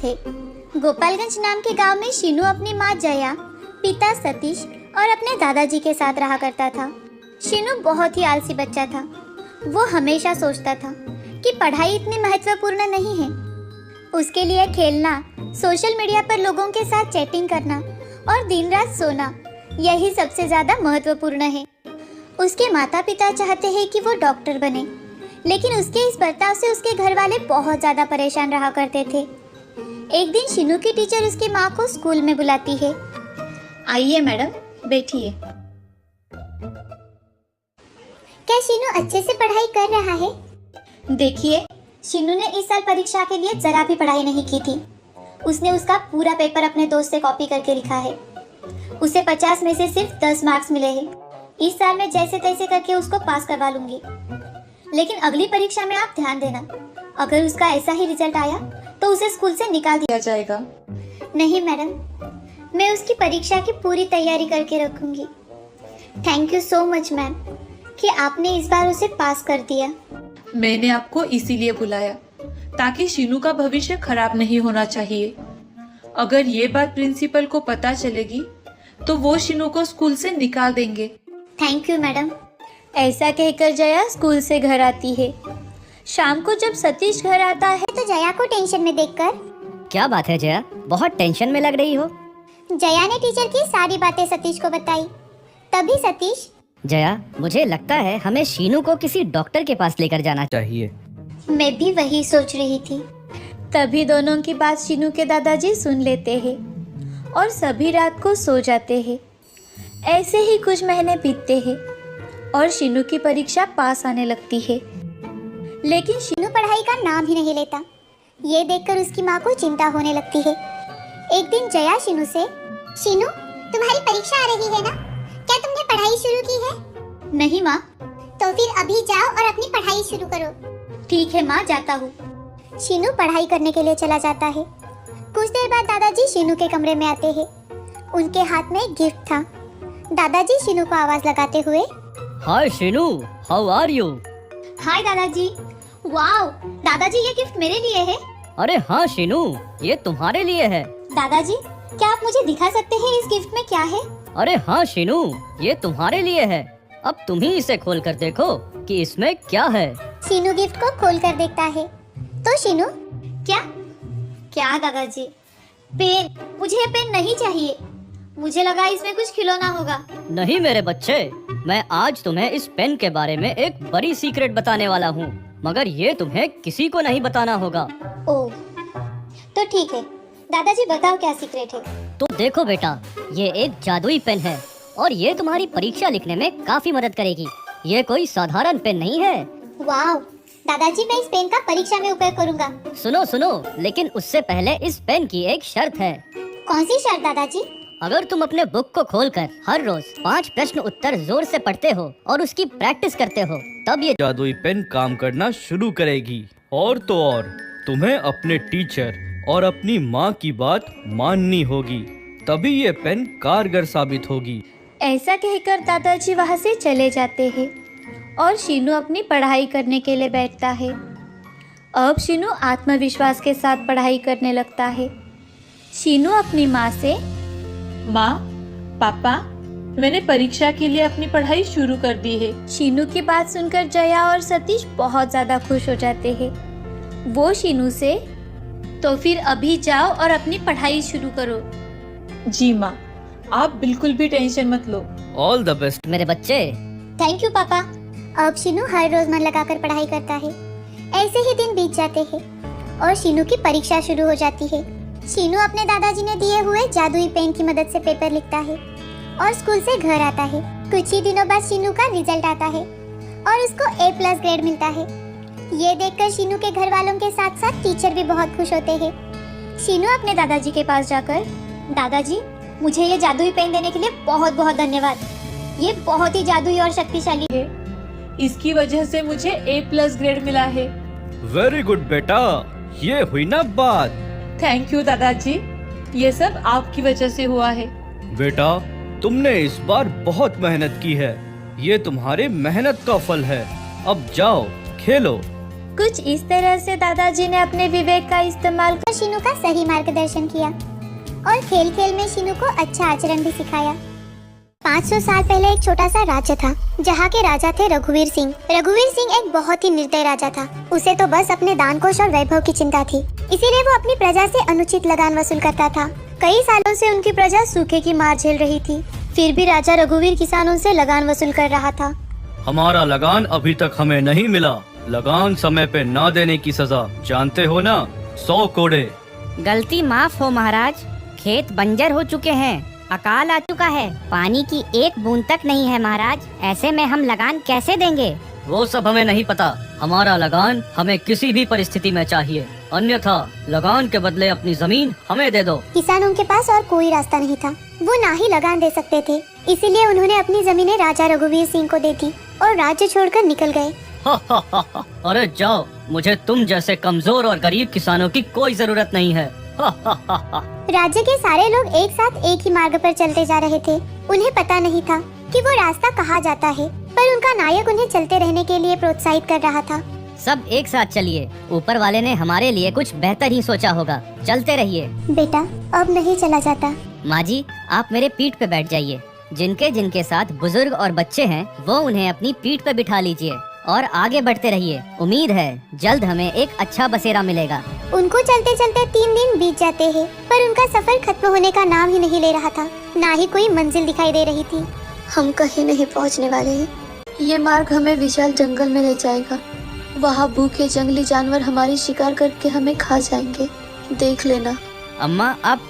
थे। गोपालगंज नाम के गांव में शीनू अपनी माँ जया, पिता सतीश और अपने दादाजी के साथ रहा करता था। शीनू बहुत ही आलसी बच्चा था। वो हमेशा सोचता था कि पढ़ाई इतनी महत्वपूर्ण नहीं है। उसके लिए खेलना, सोशल मीडिया पर लोगों के साथ चैटिंग करना और दिन रात सोना, यही सबसे ज़्यादा महत्वपूर्ण है। उसके माता पिता चाहते हैं कि वो डॉक्टर बने, लेकिन उसके इस बर्ताव से उसके घर वाले बहुत ज़्यादा परेशान रहा करते थे। एक दिन शीनू की टीचर उसकी माँ को स्कूल में बुलाती है। आइए मैडम, बैठिए। क्या शीनू अच्छे से पढ़ाई कर रहा है? देखिए, शीनू ने इस साल परीक्षा के लिए जरा भी पढ़ाई नहीं की थी। उसने उसका पूरा पेपर अपने दोस्त से कॉपी करके लिखा है। उसे 50 में से सिर्फ 10 मार्क्स मिले हैं। इस साल मैं जैसे तैसे करके उसको पास करवा लूंगी, लेकिन अगली परीक्षा में आप ध्यान देना, अगर उसका ऐसा ही रिजल्ट आया तो उसे स्कूल से निकाल दिया जाएगा। नहीं मैडम, मैं उसकी परीक्षा की पूरी तैयारी करके रखूंगी। Thank you so much ma'am कि आपने इस बार उसे पास कर दिया। मैंने आपको इसीलिए बुलाया ताकि शीनू का भविष्य खराब नहीं होना चाहिए। अगर ये बात प्रिंसिपल को पता चलेगी तो वो शीनू को स्कूल से निकाल देंगे। Thank you madam. ऐसा कहकर जया स्कूल से घर आती है। शाम को जब सतीश घर आता है तो जया को टेंशन में देखकर, क्या बात है जया, बहुत टेंशन में लग रही हो? जया ने टीचर की सारी बातें सतीश को बताई। तभी सतीश, जया, मुझे लगता है हमें शीनू को किसी डॉक्टर के पास लेकर जाना चाहिए। मैं भी वही सोच रही थी। तभी दोनों की बात शीनू के दादाजी सुन लेते हैं और सभी रात को सो जाते हैं। ऐसे ही कुछ महीने बीतते हैं और शीनू की परीक्षा पास आने लगती है, लेकिन शीनू पढ़ाई का नाम ही नहीं लेता। ये देखकर उसकी माँ को चिंता होने लगती है। एक दिन जया शीनू से, शीनू तुम्हारी परीक्षा आ रही है ना, क्या तुमने पढ़ाई शुरू की है? नहीं माँ। तो फिर अभी जाओ और अपनी पढ़ाई शुरू करो। ठीक है माँ, जाता हूँ। शीनू पढ़ाई करने के लिए चला जाता है। कुछ देर बाद दादाजी शीनू के कमरे में आते हैं। उनके हाथ में एक गिफ्ट था। दादाजी शीनू को आवाज लगाते हुए, हाय शीनू, हाउ आर यू? हाय दादाजी। वाओ, दादाजी ये गिफ्ट मेरे लिए है? अरे हाँ शीनू, ये तुम्हारे लिए है। दादाजी, क्या आप मुझे दिखा सकते हैं इस गिफ्ट में क्या है? अरे हाँ शीनू, ये तुम्हारे लिए है। अब तुम ही इसे खोल कर देखो कि इसमें क्या है। शीनू गिफ्ट को खोल कर देखता है तो शीनू, क्या क्या दादाजी? पेन? मुझे ये पेन नहीं चाहिए। मुझे लगा इसमें कुछ खिलौना होगा। नहीं मेरे बच्चे, मैं आज तुम्हें इस पेन के बारे में एक बड़ी सीक्रेट बताने वाला हूँ, मगर ये तुम्हें किसी को नहीं बताना होगा। ओह, तो ठीक है। दादाजी बताओ क्या सीक्रेट है? तो देखो बेटा, ये एक जादुई पेन है और ये तुम्हारी परीक्षा लिखने में काफी मदद करेगी। ये कोई साधारण पेन नहीं है। वाह दादाजी, मैं इस पेन का परीक्षा में उपयोग करूंगा। सुनो सुनो, लेकिन उससे पहले इस पेन की एक शर्त है। कौन सी शर्त दादाजी? अगर तुम अपने बुक को खोलकर हर रोज 5 प्रश्न उत्तर जोर से पढ़ते हो और उसकी प्रैक्टिस करते हो, तब ये जादुई पेन काम करना शुरू करेगी। और तो और, तुम्हें अपने टीचर और अपनी माँ की बात माननी होगी, तभी ये पेन कारगर साबित होगी। ऐसा कहकर दादाजी वहाँ से चले जाते हैं और शीनू अपनी पढ़ाई करने के लिए बैठता है। अब शीनू आत्मविश्वास के साथ पढ़ाई करने लगता है। शीनू अपनी माँ से, माँ, पापा, मैंने परीक्षा के लिए अपनी पढ़ाई शुरू कर दी है। शीनू की बात सुनकर जया और सतीश बहुत ज्यादा खुश हो जाते हैं। वो शीनू से, तो फिर अभी जाओ और अपनी पढ़ाई शुरू करो। जी माँ, आप बिल्कुल भी टेंशन मत लो। ऑल द बेस्ट मेरे बच्चे। थैंक यू पापा। अब शीनू हर रोज मन लगाकर पढ़ाई करता है। ऐसे ही दिन बीत जाते हैं और शीनू की परीक्षा शुरू हो जाती है। शीनू अपने दादाजी ने दिए हुए जादुई पेन की मदद से पेपर लिखता है और स्कूल से घर आता है। कुछ ही दिनों बाद शीनू का रिजल्ट आता है और उसको A+ ग्रेड मिलता है। ये देखकर शीनू के घर वालों के साथ साथ टीचर भी बहुत खुश होते हैं। शीनू अपने दादाजी के पास जाकर, दादाजी, मुझे ये जादुई पेन देने के लिए बहुत बहुत धन्यवाद। ये बहुत ही जादुई और शक्तिशाली है। इसकी वजह से मुझे A+ ग्रेड मिला है। वेरी गुड बेटा, ये हुई ना बात। थैंक यू दादाजी, ये सब आपकी वजह से हुआ है। बेटा, तुमने इस बार बहुत मेहनत की है, ये तुम्हारे मेहनत का फल है। अब जाओ खेलो। कुछ इस तरह से दादाजी ने अपने विवेक का इस्तेमाल और शीनू का सही मार्गदर्शन किया और खेल खेल में शीनू को अच्छा आचरण भी सिखाया। 500 साल पहले एक छोटा सा राज्य था जहाँ के राजा थे रघुवीर सिंह। रघुवीर सिंह एक बहुत ही निर्दयी राजा था। उसे तो बस अपने दान कोष और वैभव की चिंता थी, इसीलिए वो अपनी प्रजा से अनुचित लगान वसूल करता था। कई सालों से उनकी प्रजा सूखे की मार झेल रही थी, फिर भी राजा रघुवीर किसानों से लगान वसूल कर रहा था। हमारा लगान अभी तक हमें नहीं मिला। लगान समय पे ना देने की सजा जानते हो ना, 100 कोड़े। गलती माफ हो महाराज, खेत बंजर हो चुके हैं, अकाल आ चुका है, पानी की एक बूंद तक नहीं है महाराज, ऐसे में हम लगान कैसे देंगे? वो सब हमें नहीं पता। हमारा लगान हमें किसी भी परिस्थिति में चाहिए, अन्यथा लगान के बदले अपनी जमीन हमें दे दो। किसानों के पास और कोई रास्ता नहीं था, वो ना ही लगान दे सकते थे, इसीलिए उन्होंने अपनी जमीनें राजा रघुवीर सिंह को दे दी और राज्य छोड़कर निकल गए। अरे जाओ, मुझे तुम जैसे कमजोर और गरीब किसानों की कोई जरूरत नहीं है। राज्य के सारे लोग एक साथ एक ही मार्ग पर चलते जा रहे थे। उन्हें पता नहीं था कि वो रास्ता कहाँ जाता है, पर उनका नायक उन्हें चलते रहने के लिए प्रोत्साहित कर रहा था। सब एक साथ चलिए, ऊपर वाले ने हमारे लिए कुछ बेहतर ही सोचा होगा, चलते रहिए। बेटा, अब नहीं चला जाता। माँ जी, आप मेरे पीठ पे बैठ जाइए। जिनके जिनके साथ बुजुर्ग और बच्चे हैं, वो उन्हें अपनी पीठ पे बिठा लीजिए और आगे बढ़ते रहिए। उम्मीद है जल्द हमें एक अच्छा बसेरा मिलेगा। उनको चलते चलते 3 दिन बीत जाते हैं, पर उनका सफर खत्म होने का नाम ही नहीं ले रहा था, ना ही कोई मंजिल दिखाई दे रही थी। हम कहीं नहीं पहुंचने वाले हैं। ये मार्ग हमें विशाल जंगल में ले जाएगा। वहाँ भूखे जंगली जानवर हमारी शिकार करके हमें खा जाएंगे। देख लेना। अम्मा, आप